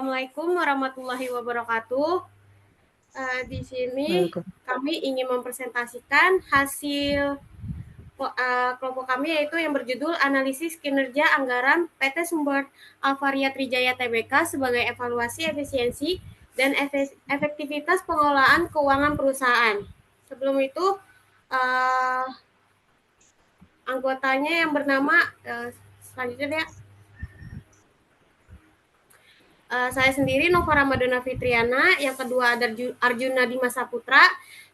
Assalamualaikum warahmatullahi wabarakatuh. Di sini Welcome. kami ingin mempresentasikan hasil kelompok kami yaitu yang berjudul Analisis Kinerja Anggaran PT Sumber Alvaria Trijaya Tbk sebagai evaluasi efisiensi dan efektivitas pengelolaan keuangan perusahaan. Sebelum itu, uh, anggotanya yang bernama selanjutnya ya, saya sendiri Nova Ramadana Fitriana, yang kedua ada Arjuna Dimas Saputra,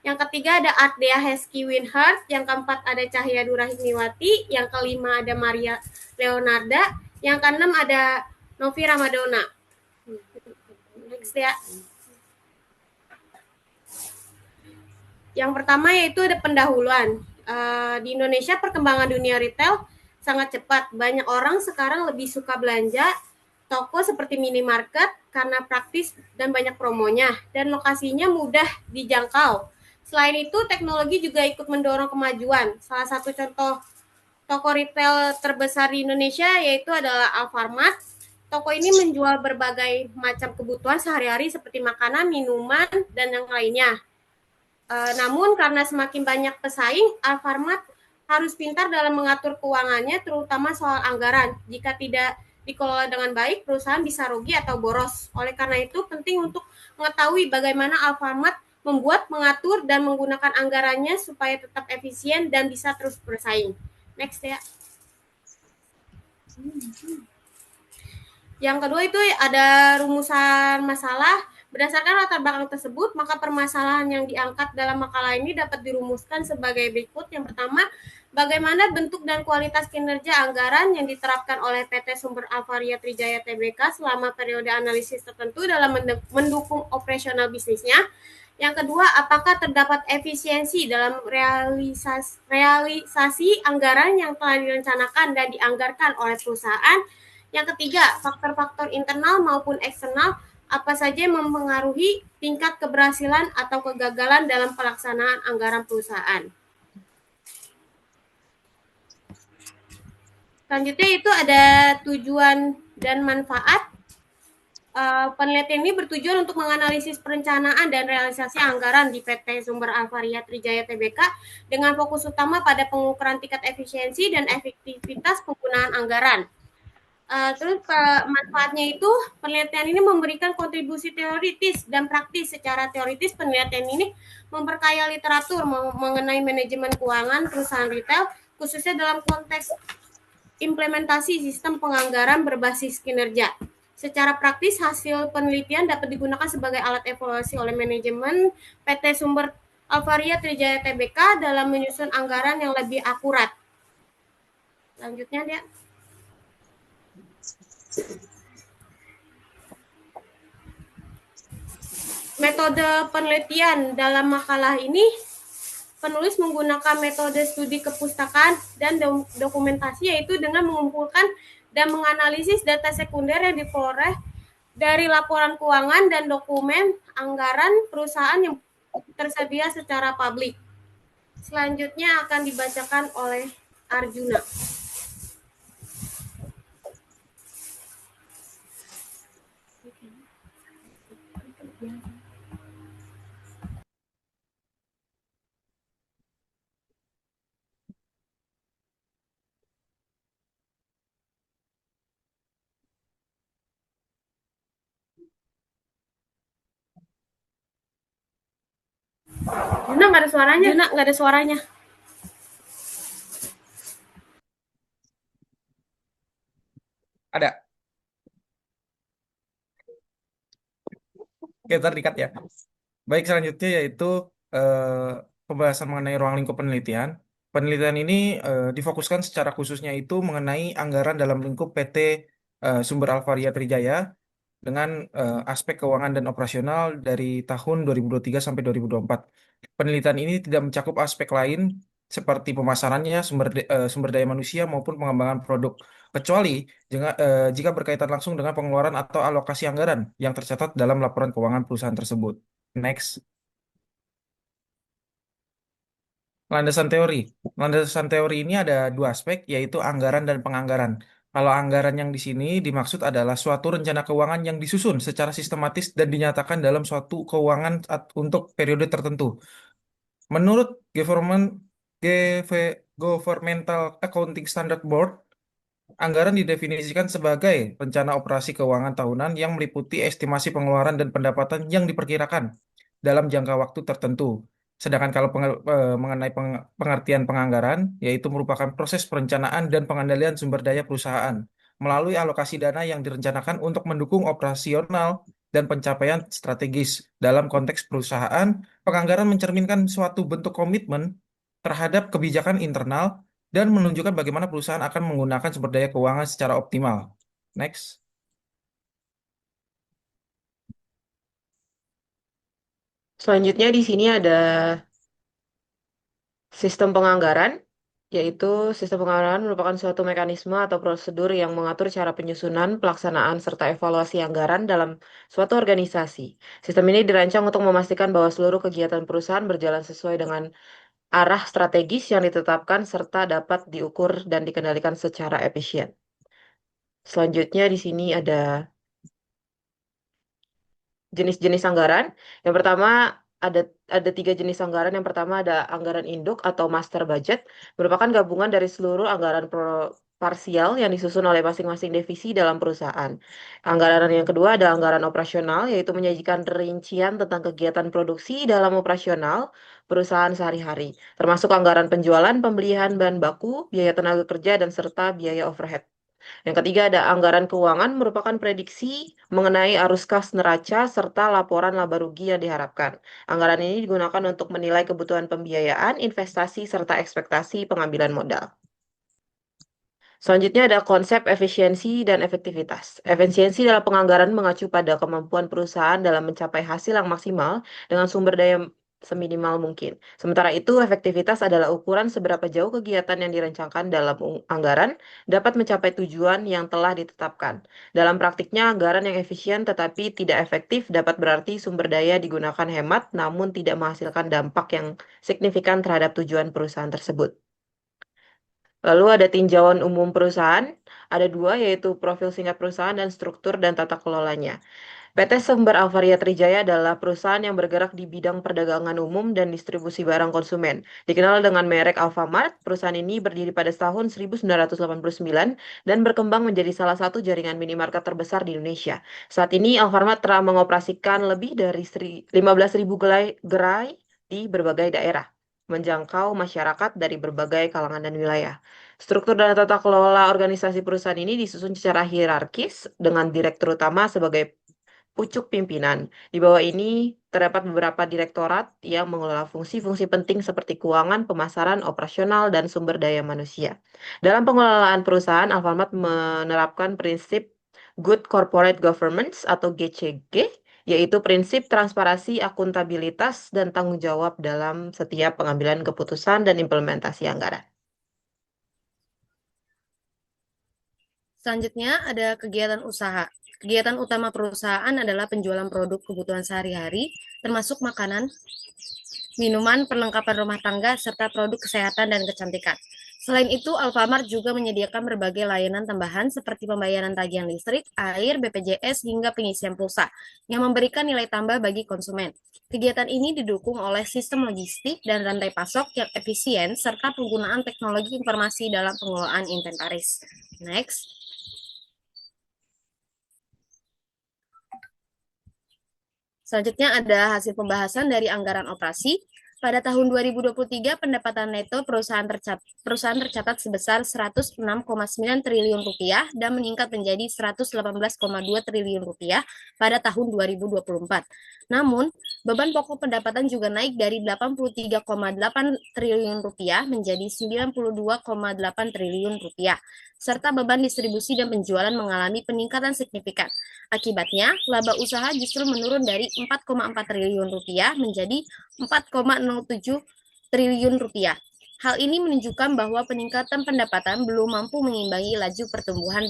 yang ketiga ada Ardea Heski Winhart, yang keempat ada Cahya Dura Hikmiwati, yang kelima ada Maria Leonarda, yang keenam ada Novi Ramadana. Next ya. Yang pertama yaitu ada pendahuluan. Di Indonesia perkembangan dunia retail sangat cepat. Banyak orang sekarang lebih suka belanja toko seperti minimarket karena praktis dan banyak promonya dan lokasinya mudah dijangkau. Selain itu, teknologi juga ikut mendorong kemajuan. Salah satu contoh toko retail terbesar di Indonesia yaitu adalah Alfamart. Toko ini menjual berbagai macam kebutuhan sehari-hari seperti makanan, minuman, dan yang lainnya. Namun karena semakin banyak pesaing, Alfamart harus pintar dalam mengatur keuangannya, terutama soal anggaran. Jika tidak dikelola dengan baik, perusahaan bisa rugi atau boros. Oleh karena itu, penting untuk mengetahui bagaimana Alfamart membuat, mengatur, dan menggunakan anggarannya supaya tetap efisien dan bisa terus bersaing. Next ya. Yang kedua itu ada rumusan masalah. Berdasarkan latar belakang tersebut, maka permasalahan yang diangkat dalam makalah ini dapat dirumuskan sebagai berikut. Yang pertama, bagaimana bentuk dan kualitas kinerja anggaran yang diterapkan oleh PT Sumber Alvaria Trijaya Tbk selama periode analisis tertentu dalam mendukung operasional bisnisnya. Yang kedua, apakah terdapat efisiensi dalam realisasi anggaran yang telah direncanakan dan dianggarkan oleh perusahaan. Yang ketiga, faktor-faktor internal maupun eksternal apa saja yang mempengaruhi tingkat keberhasilan atau kegagalan dalam pelaksanaan anggaran perusahaan. Selanjutnya itu ada tujuan dan manfaat. Penelitian ini bertujuan untuk menganalisis perencanaan dan realisasi anggaran di PT Sumber Alvaria Trijaya Tbk dengan fokus utama pada pengukuran tingkat efisiensi dan efektivitas penggunaan anggaran. Terus manfaatnya itu penelitian ini memberikan kontribusi teoritis dan praktis. Secara teoritis penelitian ini memperkaya literatur mengenai manajemen keuangan perusahaan retail khususnya dalam konteks implementasi sistem penganggaran berbasis kinerja. Secara praktis hasil penelitian dapat digunakan sebagai alat evaluasi oleh manajemen PT Sumber Alvaria Trijaya Tbk dalam menyusun anggaran yang lebih akurat. Selanjutnya dia. Metode penelitian dalam makalah ini, penulis menggunakan metode studi kepustakaan dan dokumentasi, yaitu dengan mengumpulkan dan menganalisis data sekunder yang diperoleh dari laporan keuangan dan dokumen anggaran perusahaan yang tersedia secara publik. Selanjutnya akan dibacakan oleh Arjuna. Juna nggak ada suaranya. Juna nggak ada suaranya. Ada. Oke, ntar dikat ya. Baik, selanjutnya yaitu eh, pembahasan mengenai ruang lingkup penelitian. Penelitian ini difokuskan secara khususnya itu mengenai anggaran dalam lingkup PT Sumber Alvaria Trijaya dengan aspek keuangan dan operasional dari tahun 2023 sampai 2024. Penelitian ini tidak mencakup aspek lain seperti pemasarannya, sumber daya manusia maupun pengembangan produk, kecuali jika berkaitan langsung dengan pengeluaran atau alokasi anggaran yang tercatat dalam laporan keuangan perusahaan tersebut. Next. Landasan teori. Landasan teori ini ada dua aspek, yaitu anggaran dan penganggaran. Kalau anggaran yang di sini dimaksud adalah suatu rencana keuangan yang disusun secara sistematis dan dinyatakan dalam suatu keuangan untuk periode tertentu. Menurut Governmental Accounting Standard Board, anggaran didefinisikan sebagai rencana operasi keuangan tahunan yang meliputi estimasi pengeluaran dan pendapatan yang diperkirakan dalam jangka waktu tertentu. Sedangkan kalau mengenai pengertian penganggaran, yaitu merupakan proses perencanaan dan pengendalian sumber daya perusahaan melalui alokasi dana yang direncanakan untuk mendukung operasional dan pencapaian strategis. Dalam konteks perusahaan, penganggaran mencerminkan suatu bentuk komitmen terhadap kebijakan internal dan menunjukkan bagaimana perusahaan akan menggunakan sumber daya keuangan secara optimal. Next. Selanjutnya di sini ada sistem penganggaran, yaitu sistem penganggaran merupakan suatu mekanisme atau prosedur yang mengatur cara penyusunan, pelaksanaan, serta evaluasi anggaran dalam suatu organisasi. Sistem ini dirancang untuk memastikan bahwa seluruh kegiatan perusahaan berjalan sesuai dengan arah strategis yang ditetapkan serta dapat diukur dan dikendalikan secara efisien. Selanjutnya di sini ada jenis-jenis anggaran. Yang pertama ada ada tiga jenis anggaran. Yang pertama ada anggaran induk atau master budget, merupakan gabungan dari seluruh anggaran parsial yang disusun oleh masing-masing divisi dalam perusahaan. Anggaran yang kedua ada anggaran operasional, yaitu menyajikan rincian tentang kegiatan produksi dalam operasional perusahaan sehari-hari, termasuk anggaran penjualan, pembelian bahan baku, biaya tenaga kerja, dan serta biaya overhead. Yang ketiga ada anggaran keuangan merupakan prediksi mengenai arus kas neraca serta laporan laba rugi yang diharapkan. Anggaran ini digunakan untuk menilai kebutuhan pembiayaan, investasi, serta ekspektasi pengambilan modal. Selanjutnya ada konsep efisiensi dan efektivitas. Efisiensi dalam penganggaran mengacu pada kemampuan perusahaan dalam mencapai hasil yang maksimal dengan sumber daya seminimal mungkin. Sementara itu, efektivitas adalah ukuran seberapa jauh kegiatan yang dirancangkan dalam anggaran dapat mencapai tujuan yang telah ditetapkan. Dalam praktiknya, anggaran yang efisien tetapi tidak efektif dapat berarti sumber daya digunakan hemat namun tidak menghasilkan dampak yang signifikan terhadap tujuan perusahaan tersebut. Lalu ada tinjauan umum perusahaan, ada dua yaitu profil singkat perusahaan dan struktur dan tata kelolanya. PT Sumber Alvaria Trijaya adalah perusahaan yang bergerak di bidang perdagangan umum dan distribusi barang konsumen. Dikenal dengan merek Alfamart, perusahaan ini berdiri pada tahun 1989 dan berkembang menjadi salah satu jaringan minimarket terbesar di Indonesia. Saat ini Alfamart telah mengoperasikan lebih dari 15.000 gerai di berbagai daerah, menjangkau masyarakat dari berbagai kalangan dan wilayah. Struktur dan tata kelola organisasi perusahaan ini disusun secara hierarkis dengan direktur utama sebagai pucuk pimpinan. Di bawah ini terdapat beberapa direktorat yang mengelola fungsi-fungsi penting seperti keuangan, pemasaran, operasional, dan sumber daya manusia. Dalam pengelolaan perusahaan, Alfamart menerapkan prinsip Good Corporate Governance atau GCG, yaitu prinsip transparansi, akuntabilitas, dan tanggung jawab dalam setiap pengambilan keputusan dan implementasi anggaran. Selanjutnya ada kegiatan usaha. Kegiatan utama perusahaan adalah penjualan produk kebutuhan sehari-hari, termasuk makanan, minuman, perlengkapan rumah tangga, serta produk kesehatan dan kecantikan. Selain itu, Alfamart juga menyediakan berbagai layanan tambahan seperti pembayaran tagihan listrik, air, BPJS, hingga pengisian pulsa yang memberikan nilai tambah bagi konsumen. Kegiatan ini didukung oleh sistem logistik dan rantai pasok yang efisien serta penggunaan teknologi informasi dalam pengelolaan inventaris. Next. Selanjutnya ada hasil pembahasan dari anggaran operasi. Pada tahun 2023, pendapatan neto perusahaan tercatat sebesar 106,9 triliun rupiah dan meningkat menjadi 118,2 triliun rupiah pada tahun 2024. Namun, beban pokok pendapatan juga naik dari 83,8 triliun rupiah menjadi 92,8 triliun rupiah, serta beban distribusi dan penjualan mengalami peningkatan signifikan. Akibatnya, laba usaha justru menurun dari 4,4 triliun rupiah menjadi 4,07 triliun rupiah. Hal ini menunjukkan bahwa peningkatan pendapatan belum mampu mengimbangi laju pertumbuhan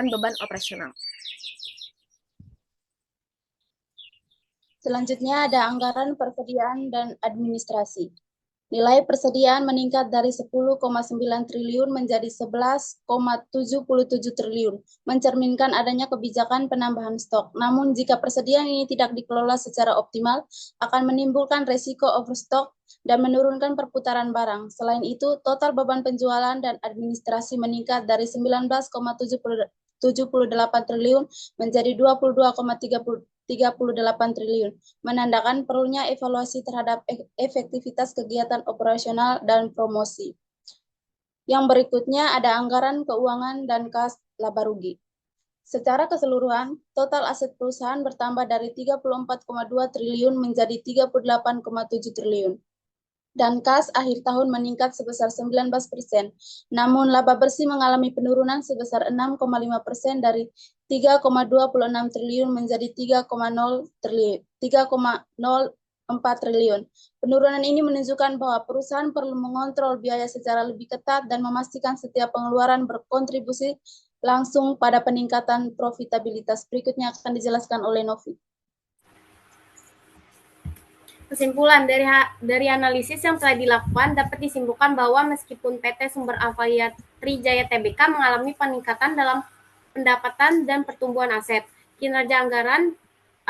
beban operasional. Selanjutnya ada anggaran persediaan dan administrasi. Nilai persediaan meningkat dari 10,9 triliun menjadi 11,77 triliun, mencerminkan adanya kebijakan penambahan stok. Namun, jika persediaan ini tidak dikelola secara optimal, akan menimbulkan resiko overstock dan menurunkan perputaran barang. Selain itu, total beban penjualan dan administrasi meningkat dari 19,78 triliun menjadi 22,38 triliun, menandakan perlunya evaluasi terhadap efektivitas kegiatan operasional dan promosi. Yang berikutnya ada anggaran keuangan dan kas laba rugi. Secara keseluruhan, total aset perusahaan bertambah dari 34,2 triliun menjadi 38,7 triliun. Dan kas akhir tahun meningkat sebesar 19%. Namun laba bersih mengalami penurunan sebesar 6,5% dari 3,26 triliun menjadi 3,04 triliun. Penurunan ini menunjukkan bahwa perusahaan perlu mengontrol biaya secara lebih ketat dan memastikan setiap pengeluaran berkontribusi langsung pada peningkatan profitabilitas. Berikutnya akan dijelaskan oleh Novi. Kesimpulan dari analisis yang telah dilakukan dapat disimpulkan bahwa meskipun PT Sumber Avalia Trijaya Tbk mengalami peningkatan dalam pendapatan dan pertumbuhan aset, kinerja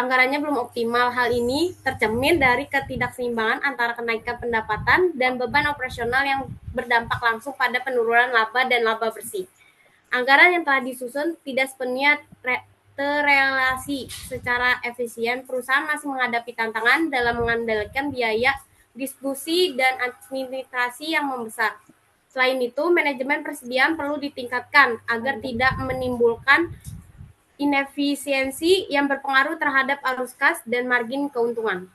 anggarannya belum optimal. Hal ini tercermin dari ketidakseimbangan antara kenaikan pendapatan dan beban operasional yang berdampak langsung pada penurunan laba dan laba bersih. Anggaran yang telah disusun tidak sepenuhnya terrealisasi secara efisien. Perusahaan masih menghadapi tantangan dalam mengendalikan biaya distribusi dan administrasi yang membesar. Selain itu, manajemen persediaan perlu ditingkatkan agar tidak menimbulkan inefisiensi yang berpengaruh terhadap arus kas dan margin keuntungan.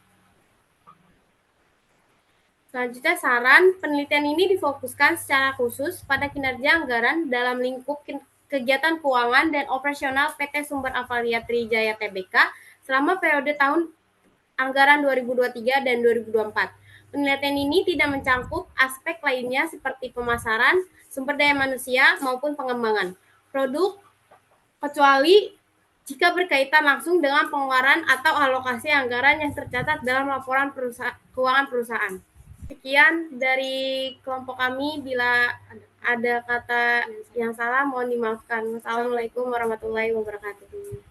Selanjutnya, saran penelitian ini difokuskan secara khusus pada kinerja anggaran dalam lingkup kegiatan keuangan dan operasional PT Sumber Avalia Trijaya Tbk selama periode tahun anggaran 2023 dan 2024. Penelitian ini tidak mencangkup aspek lainnya seperti pemasaran, sumber daya manusia, maupun pengembangan produk, kecuali jika berkaitan langsung dengan pengeluaran atau alokasi anggaran yang tercatat dalam laporan keuangan perusahaan. Sekian dari kelompok kami. Bila ada kata yang salah, mohon dimaafkan. Wassalamualaikum warahmatullahi wabarakatuh.